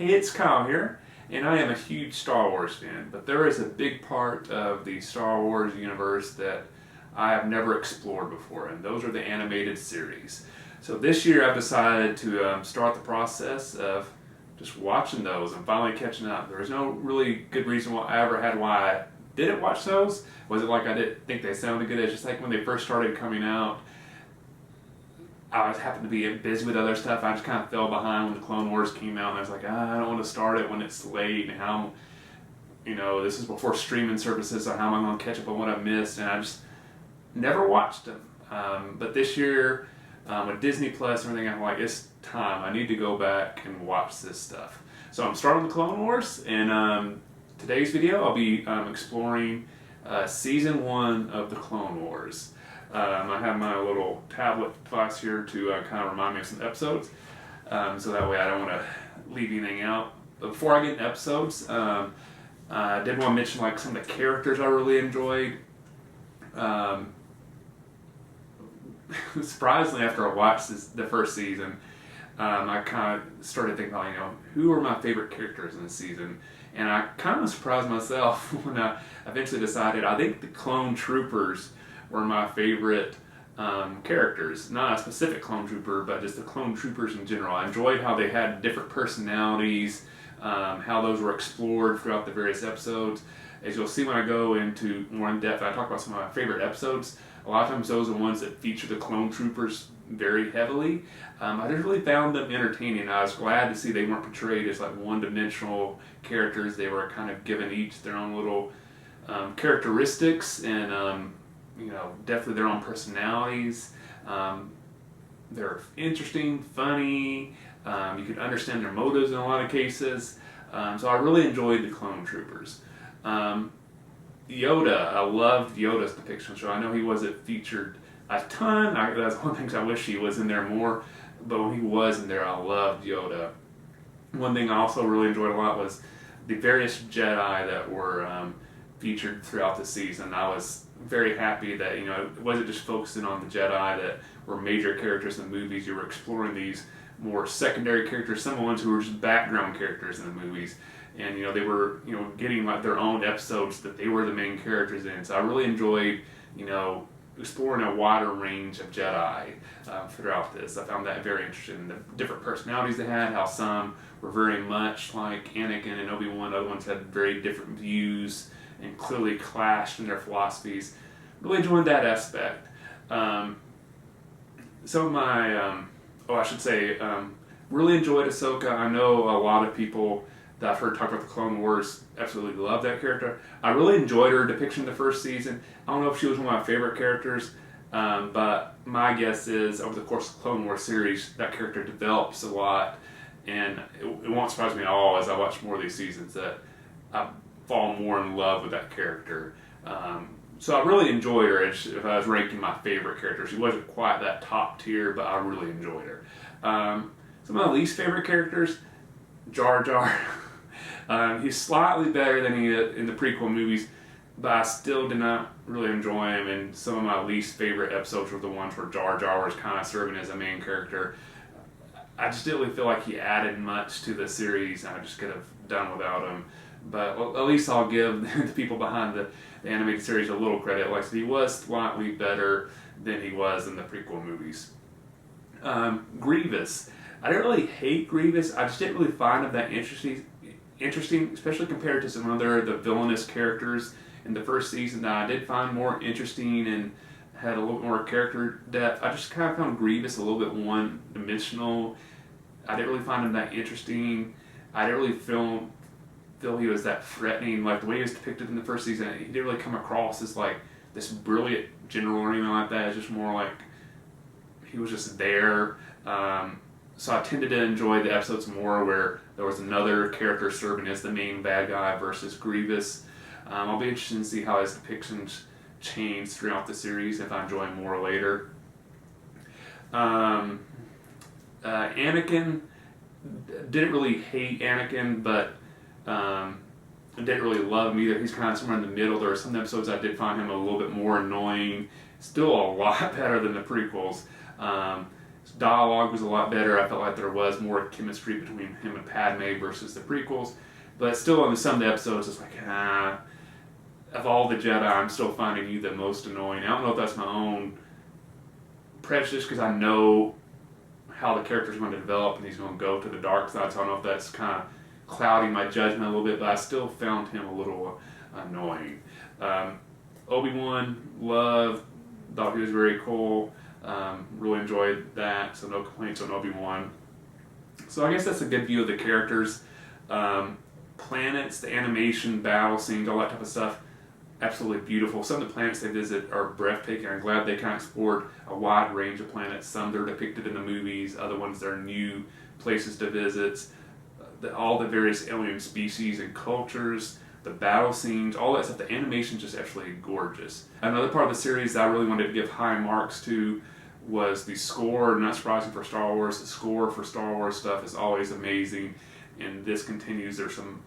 Hey, it's Kyle here, and I am a huge Star Wars fan, but there is a big part of the Star Wars universe that I have never explored before, and those are the animated series. So this year I've decided to start the process of just watching those and finally catching up. There was no really good reason why I didn't watch those. Was it like I didn't think they sounded good? It's just like when they first started coming out, I happened to be busy with other stuff. I just kind of fell behind when the Clone Wars came out, and I was like, I don't want to start it when it's late, and how, this is before streaming services, so how am I going to catch up on what I missed? And I just never watched them. But this year, with Disney Plus and everything, I'm like, it's time. I need to go back and watch this stuff. So I'm starting the Clone Wars, and today's video, I'll be exploring Season 1 of the Clone Wars. I have my little tablet device here to kind of remind me of some episodes, so that way I don't want to leave anything out. But before I get into episodes, I did want to mention like some of the characters I really enjoyed. Surprisingly, after I watched the first season, I kind of started thinking about, who are my favorite characters in the season? And I kind of surprised myself when I eventually decided I think the Clone Troopers were my favorite characters. Not a specific clone trooper, but just the clone troopers in general. I enjoyed how they had different personalities, how those were explored throughout the various episodes. As you'll see when I go into more in depth, I talk about some of my favorite episodes. A lot of times those are the ones that feature the clone troopers very heavily. I just really found them entertaining. I was glad to see they weren't portrayed as like one-dimensional characters. They were kind of given each their own little characteristics and definitely their own personalities. They're interesting, funny. You can understand their motives in a lot of cases. So I really enjoyed the Clone Troopers. Yoda, I loved Yoda's depiction. So I know he wasn't featured a ton. That's one of the things I wish he was in there more. But when he was in there, I loved Yoda. One thing I also really enjoyed a lot was the various Jedi that were featured throughout the season. I was very happy that it wasn't just focusing on the Jedi that were major characters in the movies. You were exploring these more secondary characters, some of the ones who were just background characters in the movies, and they were getting like their own episodes that they were the main characters in. So I really enjoyed exploring a wider range of Jedi throughout this. I found that very interesting. The different personalities they had, how some were very much like Anakin and Obi-Wan, other ones had very different views and clearly clashed in their philosophies. Really enjoyed that aspect. Some of my, really enjoyed Ahsoka. I know a lot of people that I've heard talk about the Clone Wars absolutely love that character. I really enjoyed her depiction in the first season. I don't know if she was one of my favorite characters, but my guess is over the course of the Clone Wars series, that character develops a lot, and it won't surprise me at all as I watch more of these seasons that I fall more in love with that character. So I really enjoyed her if I was ranking my favorite character. She wasn't quite that top tier, but I really enjoyed her. Some of my least favorite characters, Jar Jar. He's slightly better than he is in the prequel movies, but I still did not really enjoy him, and some of my least favorite episodes were the ones where Jar Jar was kind of serving as a main character. I just didn't really feel like he added much to the series, and I just could have done without him. But at least I'll give the people behind the animated series a little credit. Like I said, he was slightly better than he was in the prequel movies. Grievous. I didn't really hate Grievous. I just didn't really find him that interesting, especially compared to some other the villainous characters in the first season that I did find more interesting and had a little more character depth. I just kind of found Grievous a little bit one-dimensional. I didn't really find him that interesting. I didn't really feel he was that threatening. Like the way he was depicted in the first season, he didn't really come across as like this brilliant general or anything like that. It's just more like he was just there. So I tended to enjoy the episodes more where there was another character serving as the main bad guy versus Grievous. I'll be interested to see how his depictions change throughout the series if I enjoy him more later. Anakin, didn't really hate Anakin, but I didn't really love him either. He's kind of somewhere in the middle. There are some episodes I did find him a little bit more annoying. Still a lot better than the prequels. His dialogue was a lot better. I felt like there was more chemistry between him and Padme versus the prequels. But still, in some of the episodes, it's like, of all the Jedi, I'm still finding you the most annoying. I don't know if that's my own prejudice, because I know how the character's going to develop and he's going to go to the dark side, so I don't know if that's kind of clouding my judgment a little bit, but I still found him a little annoying. Obi-Wan, thought he was very cool. Really enjoyed that, so no complaints on Obi-Wan. So I guess that's a good view of the characters. Planets, the animation, battle scenes, all that type of stuff, absolutely beautiful. Some of the planets they visit are breathtaking. I'm glad they kind of explored a wide range of planets. Some they're depicted in the movies, other ones they're new places to visit. All the various alien species and cultures, the battle scenes, all that stuff. The animation's just absolutely gorgeous. Another part of the series that I really wanted to give high marks to was the score. Not surprising for Star Wars, the score for Star Wars stuff is always amazing, and this continues. There's some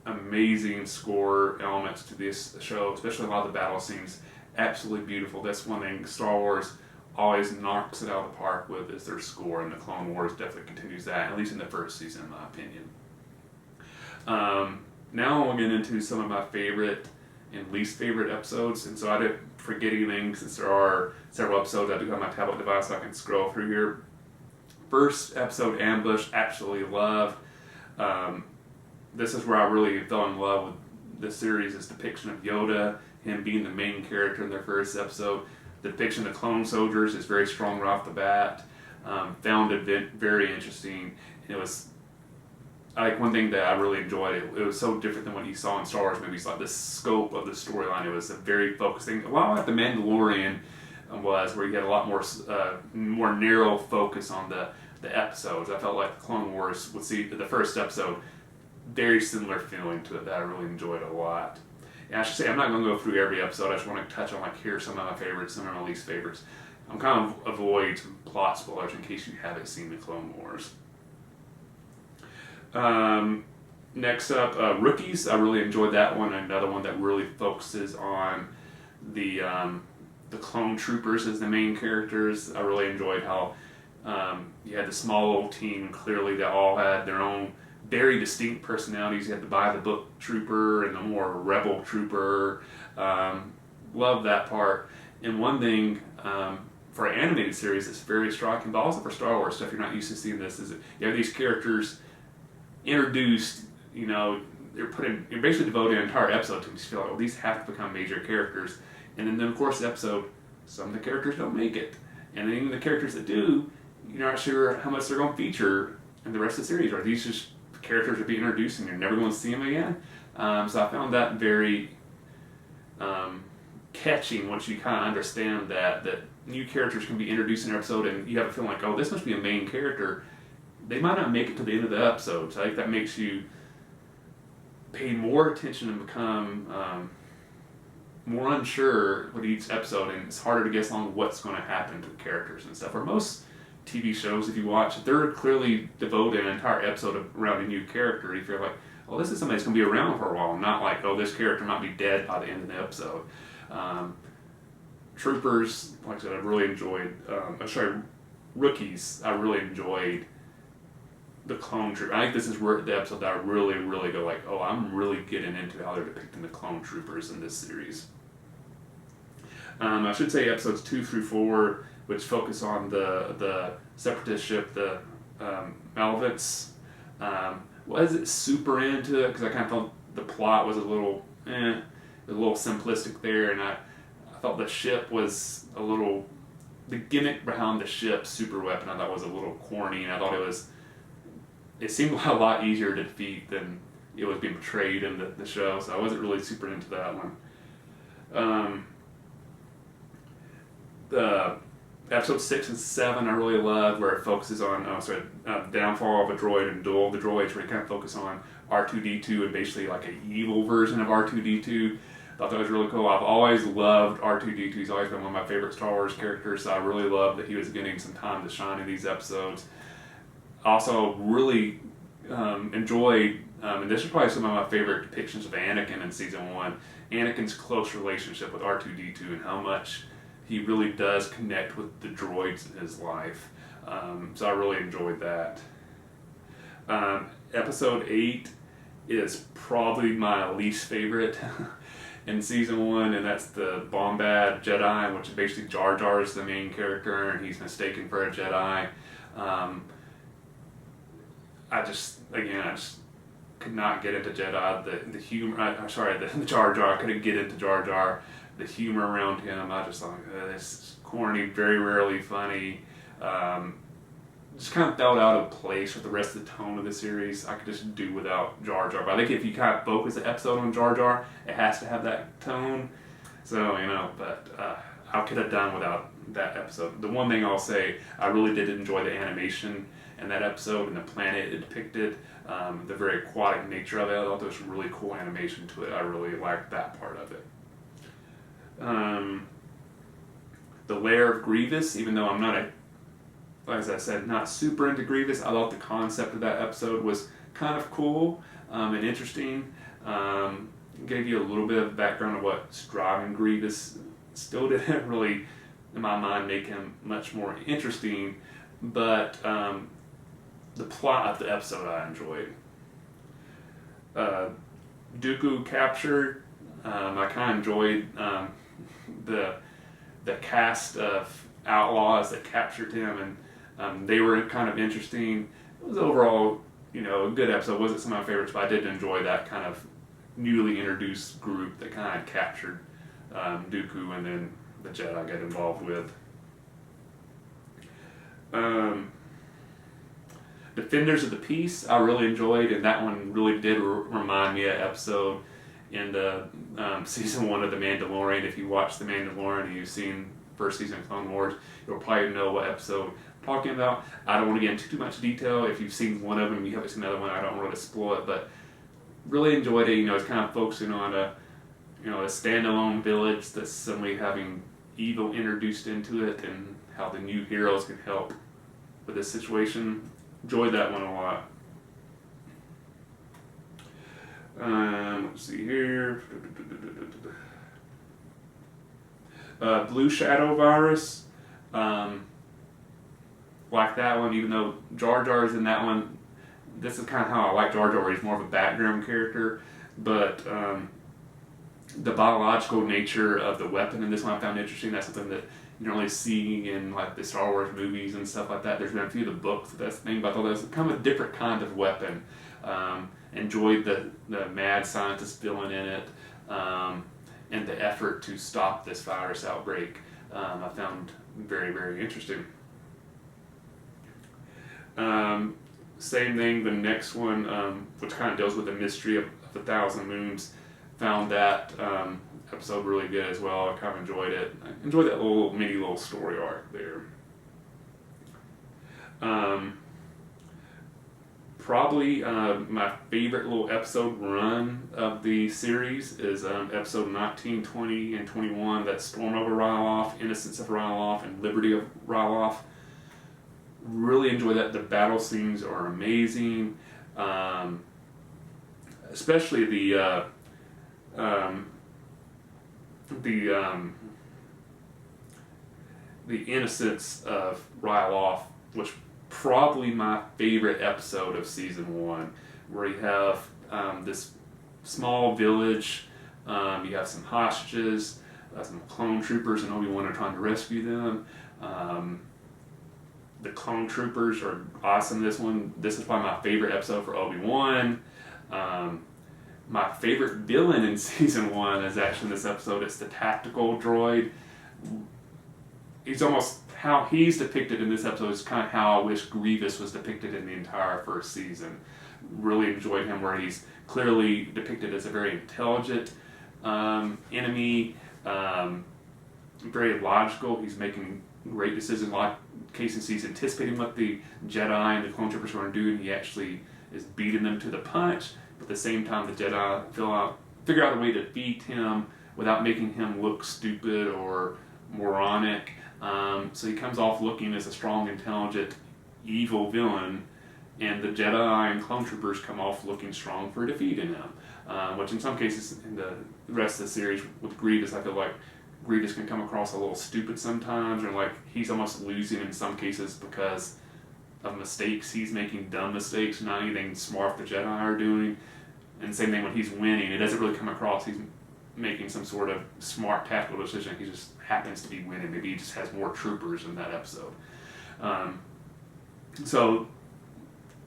amazing score elements to this show, especially a lot of the battle scenes. Absolutely beautiful. That's one thing Star Wars always knocks it out of the park with, is their score, and the Clone Wars definitely continues that, at least in the first season, in my opinion. Now we'll get into some of my favorite and least favorite episodes, and so I didn't forget anything since there are several episodes. I do have my tablet device so I can scroll through here. First episode, Ambush, absolutely loved. This is where I really fell in love with the series' depiction of Yoda, him being the main character in their first episode. The depiction of clone soldiers is very strong right off the bat. Found it very interesting. It was like one thing that I really enjoyed. It was so different than what you saw in Star Wars movies. Like the scope of the storyline, it was a very focused thing. A lot like The Mandalorian was, where you had a lot more narrow focus on the episodes. I felt like the Clone Wars would see the first episode very similar feeling to it that I really enjoyed a lot. And I should say, I'm not going to go through every episode. I just want to touch on, like, here are some of my favorites, some of my least favorites. I'm kind of avoid some plot spoilers in case you haven't seen the Clone Wars. Next up, Rookies. I really enjoyed that one. Another one that really focuses on the clone troopers as the main characters. I really enjoyed how you had the small little team. Clearly, they all had their own very distinct personalities. You had the by-the-book trooper and the more rebel trooper. Love that part. And one thing for an animated series that's very striking, but also for Star Wars stuff, you're not used to seeing this, is that you have these characters introduced, you're basically devoting an entire episode to them. You just feel like, well, these have to become major characters. And then of course the episode, some of the characters don't make it. And then even the characters that do, you're not sure how much they're going to feature in the rest of the series. Are these just characters are being introduced and you're never going to see them again? So I found that very catching once you kind of understand that new characters can be introduced in an episode and you have a feeling like, oh, this must be a main character. They might not make it to the end of the episode. So I think that makes you pay more attention and become more unsure with each episode, and it's harder to guess on what's going to happen to the characters and stuff. Or most TV shows, if you watch, they're clearly devoted an entire episode around a new character. You feel like, oh, this is somebody that's going to be around for a while, not like, oh, this character might be dead by the end of the episode. Troopers, like I said, I really enjoyed. Rookies, I really enjoyed the clone trooper. I think this is where the episode that I really, really go like, oh, I'm really getting into how they're depicting the clone troopers in this series. I should say episodes 2 through 4, which focus on the separatist ship, the Malvets. Wasn't super into it because I kind of felt the plot was a little simplistic there, and I felt the ship was the gimmick behind the ship, super weapon, I thought was a little corny, and I thought it seemed a lot easier to defeat than it was being portrayed in the show, so I wasn't really super into that one. The episode 6 and 7 I really loved, where it focuses on the downfall of a droid and Duel of the Droids, where you kind of focus on R2-D2 and basically like an evil version of R2-D2. Thought that was really cool. I've always loved R2-D2. He's always been one of my favorite Star Wars characters, so I really loved that he was getting some time to shine in these episodes. Also really enjoyed, and this is probably some of my favorite depictions of Anakin in Season 1, Anakin's close relationship with R2-D2 and how much he really does connect with the droids in his life. So I really enjoyed that. Episode 8 is probably my least favorite in season 1, and that's the Bombad Jedi, which is basically Jar Jar is the main character, and he's mistaken for a Jedi. I just could not get into Jedi. The humor, the Jar Jar. I couldn't get into Jar Jar. The humor around him, I just thought, this is corny, very rarely funny. Just kind of felt out of place with the rest of the tone of the series. I could just do without Jar Jar. But I think if you kind of focus the episode on Jar Jar, it has to have that tone. So, but I could have done without that episode. The one thing I'll say, I really did enjoy the animation in that episode and the planet it depicted, the very aquatic nature of it. I thought there was really cool animation to it. I really liked that part of it. The Lair of Grievous, even though I'm not as I said, not super into Grievous, I thought the concept of that episode was kind of cool and interesting. Gave you a little bit of background of what's driving Grievous. Still didn't really, in my mind, make him much more interesting, but the plot of the episode I enjoyed. Dooku captured. I kind of enjoyed the cast of outlaws that captured him, and they were kind of interesting. It was overall, a good episode. Wasn't some of my favorites, but I did enjoy that kind of newly introduced group that kind of captured Dooku, and then the Jedi got involved with. Defenders of the Peace, I really enjoyed, and that one really did remind me of an episode in the season 1 of The Mandalorian. If you watch The Mandalorian and you've seen first season of Clone Wars, you'll probably know what episode I'm talking about. I don't want to get into too much detail. If you've seen one of them and you haven't seen another one, I don't want to spoil it, but really enjoyed it. It's kind of focusing on a standalone village that's suddenly having evil introduced into it, and how the new heroes can help with this situation. Enjoyed that one a lot. Let's see here. Blue Shadow Virus. Like that one, even though Jar Jar is in that one. This is kind of how I like Jar Jar, where he's more of a background character. But the biological nature of the weapon in this one I found interesting. That's something that you don't really see in like the Star Wars movies and stuff like that. There's been a few of the books that's the thing, but I thought that was kind of a different kind of weapon. Enjoyed the mad scientist villain in it, and the effort to stop this virus outbreak. I found very, very interesting. Same thing, the next one, which kind of deals with the mystery of 1,000 Moons, found that episode really good as well. I kind of enjoyed it. I enjoyed that little story arc there. Probably my favorite little episode run of the series is episode 19, 20, and 21. That's Storm over Ryloth, Innocence of Ryloth, and Liberty of Ryloth. Really enjoy that. The battle scenes are amazing, especially the Innocence of Ryloth, which probably my favorite episode of season 1, where you have this small village, you have some hostages, some clone troopers, and Obi-Wan are trying to rescue them. The clone troopers are awesome in this one. This is probably my favorite episode for Obi-Wan. My favorite villain in season 1 is actually in this episode. It's the tactical droid. He's almost, how he's depicted in this episode is kind of how I wish Grievous was depicted in the entire first season. Really enjoyed him, where he's clearly depicted as a very intelligent enemy, very logical. He's making great decisions, like Casey he's anticipating what the Jedi and the clone troopers are going to do, and he actually is beating them to the punch. But at the same time, the Jedi figure out a way to defeat him without making him look stupid or moronic. So he comes off looking as a strong, intelligent, evil villain, and the Jedi and clone troopers come off looking strong for defeating him. Which in some cases, in the rest of the series with Grievous, I feel like Grievous can come across a little stupid sometimes, or like he's almost losing in some cases because of mistakes he's making, dumb mistakes, not anything smart the Jedi are doing. And same thing when he's winning, it doesn't really come across he's making some sort of smart tactical decision. He just happens to be winning. Maybe he just has more troopers in that episode. So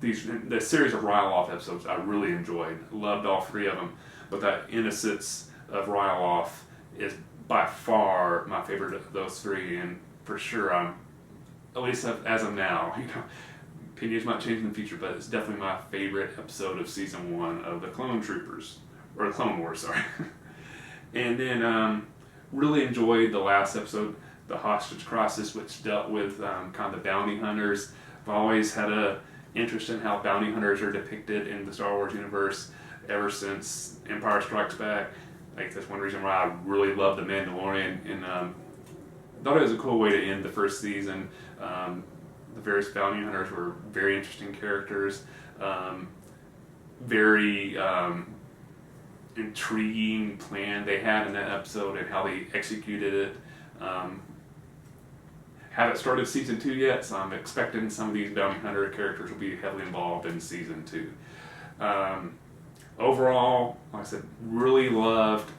the series of Ryloth episodes I really enjoyed. Loved all three of them. But that Innocence of Ryloth is by far my favorite of those three, and for sure I'm, at least as of now, opinions might change in the future, but it's definitely my favorite episode of season 1 of the Clone Troopers, or the Clone Wars, sorry. And then really enjoyed the last episode, the Hostage Crisis, which dealt with kind of the bounty hunters. I've always had a interest in how bounty hunters are depicted in the Star Wars universe ever since Empire Strikes Back. Like, that's one reason why I really love The Mandalorian, and thought it was a cool way to end the first season. The various bounty hunters were very interesting characters, very intriguing plan they had in that episode and how they executed it. Haven't started season 2 yet, so I'm expecting some of these bounty hunter characters will be heavily involved in season 2. Overall, like I said, really loved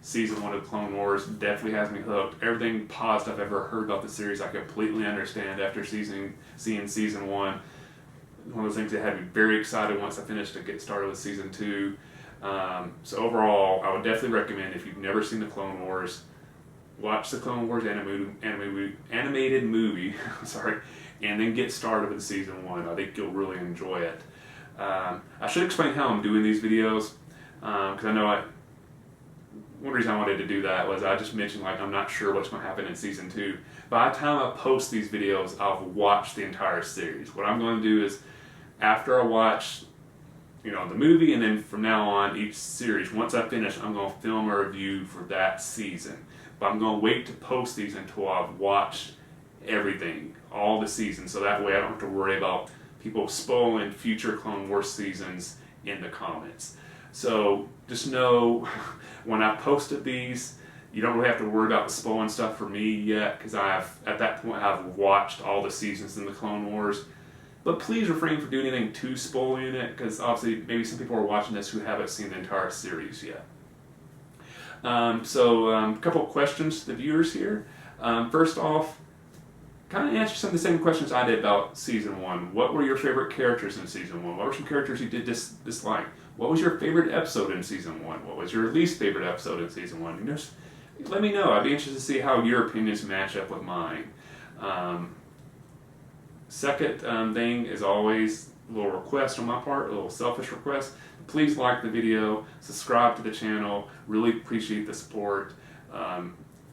season 1 of Clone Wars. Definitely has me hooked. Everything positive I've ever heard about the series, I completely understand after seeing season 1. One of those things that had me very excited once I finished to get started with season 2. So overall, I would definitely recommend, if you've never seen the Clone Wars, watch the Clone Wars animated movie, sorry, and then get started with season 1. I think you'll really enjoy it. I should explain how I'm doing these videos, because I know one reason I wanted to do that was I just mentioned, like, I'm not sure what's going to happen in season 2. By the time I post these videos, I'll watch the entire series. What I'm going to do is, after I watch the movie, and then from now on, each series, once I finish, I'm going to film a review for that season. But I'm going to wait to post these until I've watched everything, all the seasons, so that way I don't have to worry about people spoiling future Clone Wars seasons in the comments. So just know, when I posted these, you don't really have to worry about the spoiling stuff for me yet, because at that point I've watched all the seasons in the Clone Wars. But please refrain from doing anything too spoiling it, because obviously maybe some people are watching this who haven't seen the entire series yet. A couple of questions to the viewers here. First off, kind of answer some of the same questions I did about season 1. What were your favorite characters in season 1? What were some characters you did dislike? What was your favorite episode in season 1? What was your least favorite episode in season 1? Just let me know. I'd be interested to see how your opinions match up with mine. Second thing is always a little request on my part, a little selfish request. Please like the video, subscribe to the channel. Really appreciate the support.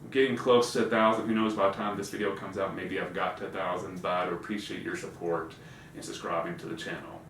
Getting close to 1,000. Who knows, by the time this video comes out, maybe I've got to 1,000, but I appreciate your support and subscribing to the channel.